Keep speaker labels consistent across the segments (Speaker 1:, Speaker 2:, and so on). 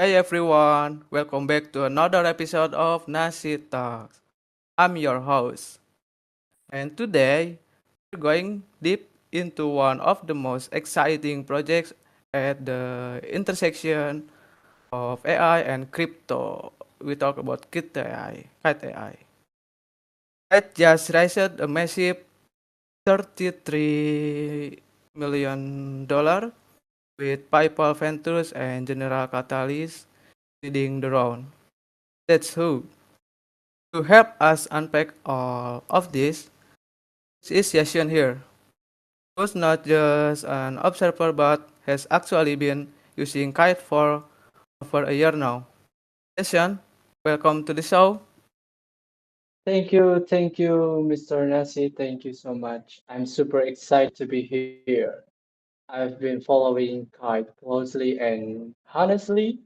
Speaker 1: Hey everyone, welcome back to another episode of Nasi Talks. I'm your host, and today we're going deep into one of the most exciting projects at the intersection of AI and crypto. We talk about Kite AI. Kite AI. It just raised a massive $33 million with PayPal Ventures and General Catalyst leading the round. That's who. To help us unpack all of this is Yashin here, who's not just an observer but has actually been using Kite for over a year now. Yashin, welcome to the show.
Speaker 2: Thank you, Mr. Nasi. Thank you so much. I'm super excited to be here. I've been following Kite closely, and honestly,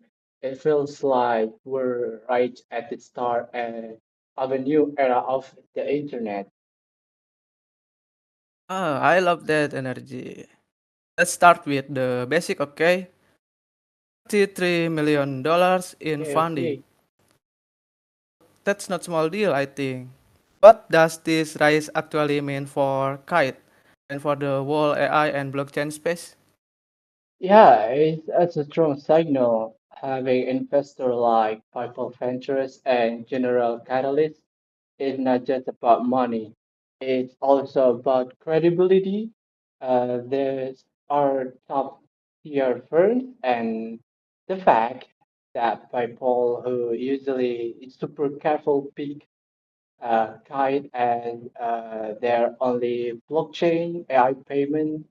Speaker 2: it feels like we're right at the start of a new era of the internet.
Speaker 1: I love that energy. Let's start with the basic, okay? $33 million in funding.
Speaker 2: Okay.
Speaker 1: That's not small deal, I think. What does this rise actually mean for Kite and for the whole AI and blockchain space?
Speaker 2: Yeah, it's a strong signal having investor like Piper Ventures and General Catalyst. It's not just about money. It's also about credibility. There's our top tier firms and the fact that people who usually is super careful pick Kite as their only blockchain AI payment.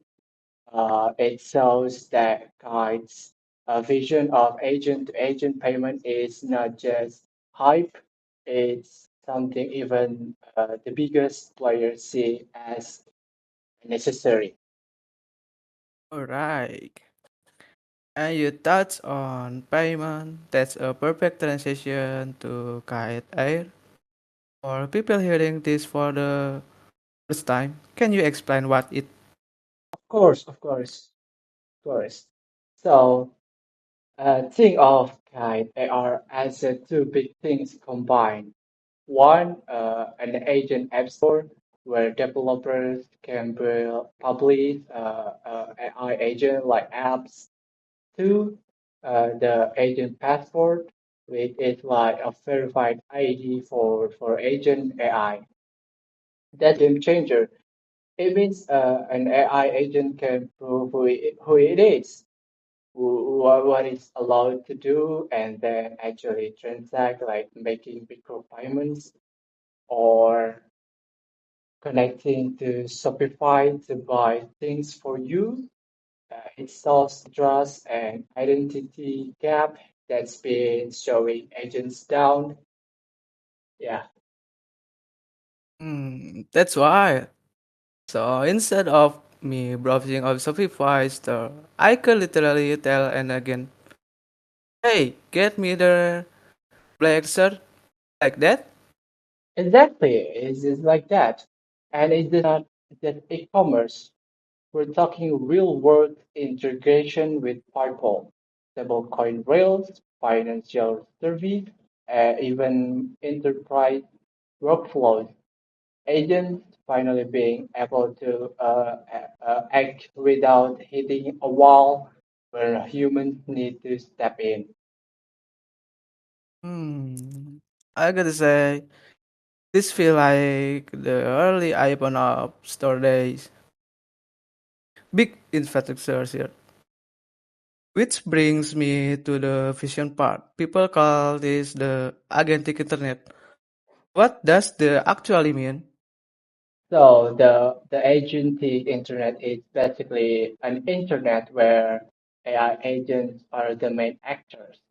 Speaker 2: It shows that Kite's vision of agent-to-agent payment is not just hype, it's something even the biggest players see as necessary.
Speaker 1: Alright. And you touch on payment. That's a perfect transition to Kite Air. For people hearing this for the first time, can you explain what it?
Speaker 2: Of course, of course, of course. So think of Kite AR as two big things combined. One, an agent app store where developers can build, publish AI agent like apps. Two, the agent passport, which is like a verified ID for agent AI. That's game changer. It means an AI agent can prove who it is, what it's allowed to do, and then actually transact, like making micropayments or connecting to Shopify to buy things for you. It solves trust and identity gap that's been showing agents down. Yeah.
Speaker 1: That's why. So instead of me browsing on Shopify store, I could literally tell and again, hey, get me the black shirt like that.
Speaker 2: Exactly. It's like that. And it's not just e-commerce. We're talking real world integration with PayPal, stablecoin rails, financial service, even enterprise workflows. Agents finally being able to act without hitting a wall where humans need to step in.
Speaker 1: Hmm. I gotta say, this feel like the early iPhone App Store days. Big infrastructure here. Which brings me to the vision part. People call this the agentic internet. What does the actually mean?
Speaker 2: So the agentic internet is basically an internet where AI agents are the main actors.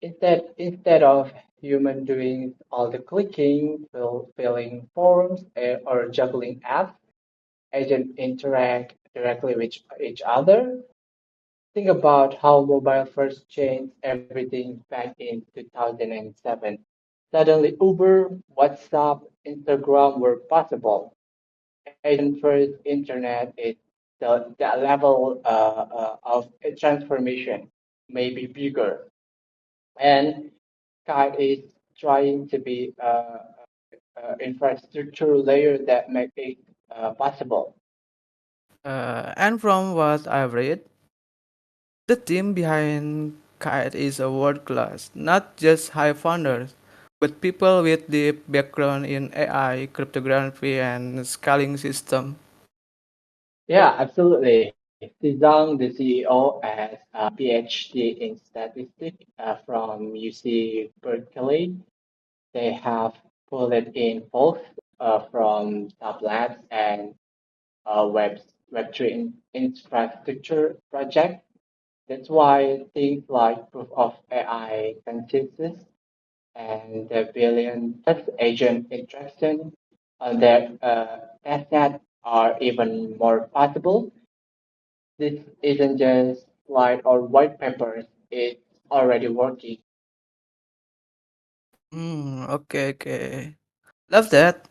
Speaker 2: Instead of human doing all the clicking, filling forms, or juggling apps, agents interact directly with each other. Think about how mobile first changed everything back in 2007. Suddenly, Uber, WhatsApp, Instagram were possible. Agent first internet is the level of transformation may be bigger. And Kite is trying to be a infrastructure layer that make it possible.
Speaker 1: And from what I've read, the team behind Kite is a world class, not just high founders, but people with deep background in AI, cryptography, and scaling system.
Speaker 2: Yeah, absolutely. Zhang, the CEO, has a PhD in statistics from UC Berkeley. They have pulled in folks from top labs and Web3 infrastructure project. That's why things like proof of AI consensus and the billion test agent interaction on their testnet are even more possible. This isn't just slide or white papers, it's already working.
Speaker 1: Okay, okay. Love that.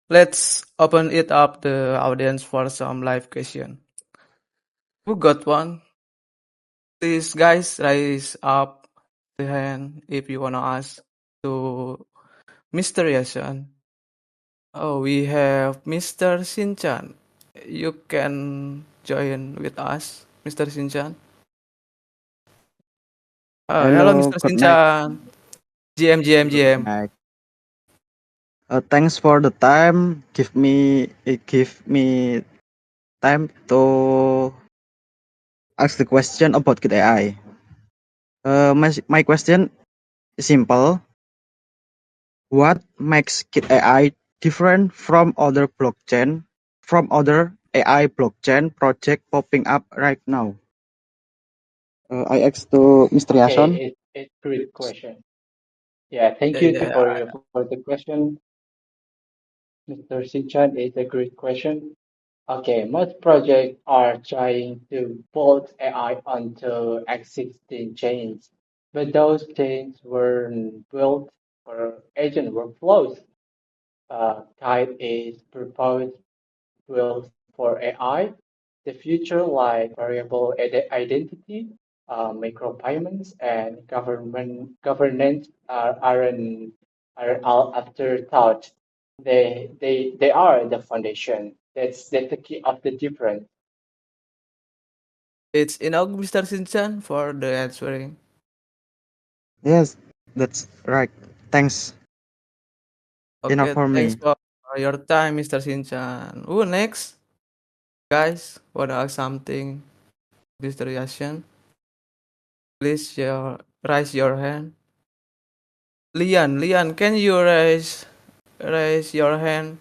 Speaker 1: Let's open it up the audience for some live question. Who got one? Please, guys, raise up the hand if you wanna ask to Mr. Yasan. Oh, we have Mr. Shinchan. You can join with us, Mr. Shinchan. Hello,
Speaker 3: Hello,
Speaker 1: Mr.
Speaker 3: good night.
Speaker 1: Shinchan.
Speaker 3: Good
Speaker 1: GM.
Speaker 3: night. Thanks for the time. Give me time to ask the question about Git AI. My question is simple. What makes Git AI different from other AI blockchain project popping up right now? I asked to Mr.
Speaker 2: Okay,
Speaker 3: Yason.
Speaker 2: it's a great question. Yeah, thank
Speaker 1: Yeah,
Speaker 2: you
Speaker 1: yeah.
Speaker 2: for the question, Mr. Sinchan. It's a great question. Okay, most projects are trying to bolt AI onto existing chains, but those chains weren't built for agent workflows. Kite is proposed built for AI. The future, like variable identity, micropayments, and governance, are all afterthought. They are the foundation. That's the key of the difference.
Speaker 1: It's enough, Mr. Shinchan, for the answering.
Speaker 3: Yes, that's right. Thanks. Enough
Speaker 1: Okay,
Speaker 3: for
Speaker 1: thanks
Speaker 3: me.
Speaker 1: for your time, Mr. Shinchan. Who next? Guys, wanna ask something, Mr. Yashan? Please raise your hand. Lian, can you raise your hand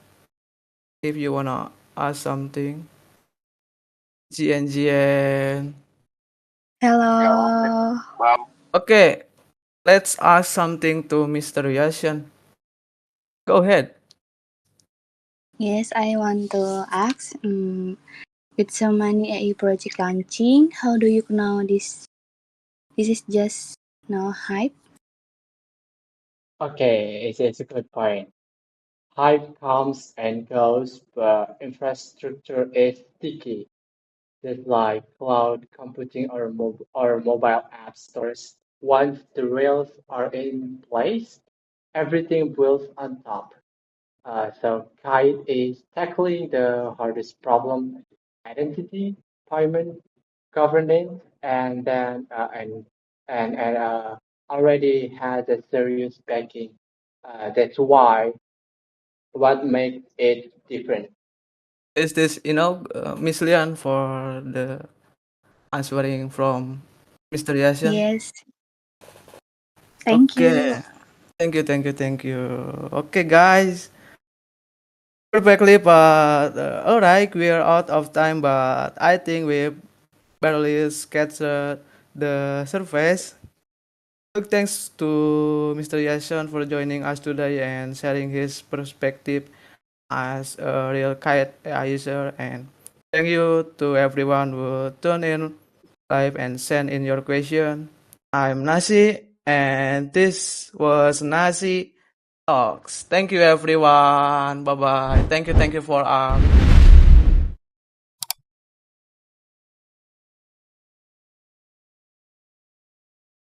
Speaker 1: if you wanna ask something? GN.
Speaker 4: Hello.
Speaker 1: Okay, let's ask something to Mr. Yashan. Go ahead.
Speaker 4: Yes, I want to ask. With so many AI project launching, how do you know this? This is just no hype.
Speaker 2: Okay, it's a good point. Hype comes and goes, but infrastructure is sticky. Just like cloud computing or mobile app stores. Once the rails are in place, everything builds on top. So Kite is tackling the hardest problem: identity, payment, governance, and then already has a serious backing. That's why what makes it different.
Speaker 1: Is this Miss Lian for the answering from Mr. Yashan?
Speaker 4: Yes, thank you.
Speaker 1: Okay. Thank you. Okay, guys. Perfectly, but alright, we are out of time, but I think we barely scratched the surface. Big thanks to Mr. Yashan for joining us today and sharing his perspective as a real kite AI user. And thank you to everyone who tuned in live and sent in your question. I'm Nasi, and this was Nasi Talks. Thank you, everyone. Bye bye. Thank you for